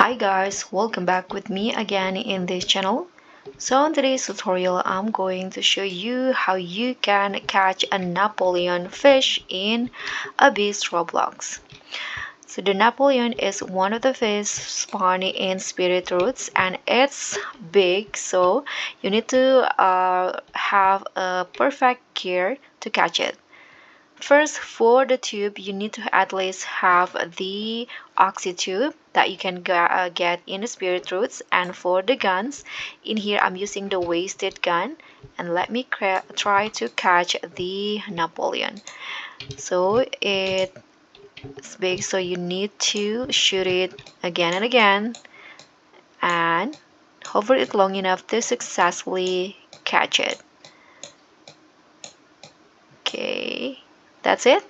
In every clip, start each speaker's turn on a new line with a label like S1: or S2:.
S1: Hi guys, welcome back with me again in this channel. So in today's tutorial, I'm going to show you how you can catch a Napoleon fish in Abyss Roblox. So the Napoleon is one of the fish spawned in spirit roots and it's big, so you need to have a perfect gear to catch it. First, for the tube, you need to at least have the Oxy Tube that you can get in the spirit roots. And for the guns, in here I'm using the wasted gun. And let me try to catch the Napoleon. So it's big, so you need to shoot it again and again. And hover it long enough to successfully catch it. Okay, that's it.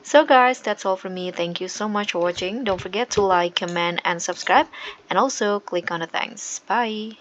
S1: So guys, that's all from me. Thank you so much for watching. Don't forget to like, comment, and subscribe. And also click on the thanks. Bye.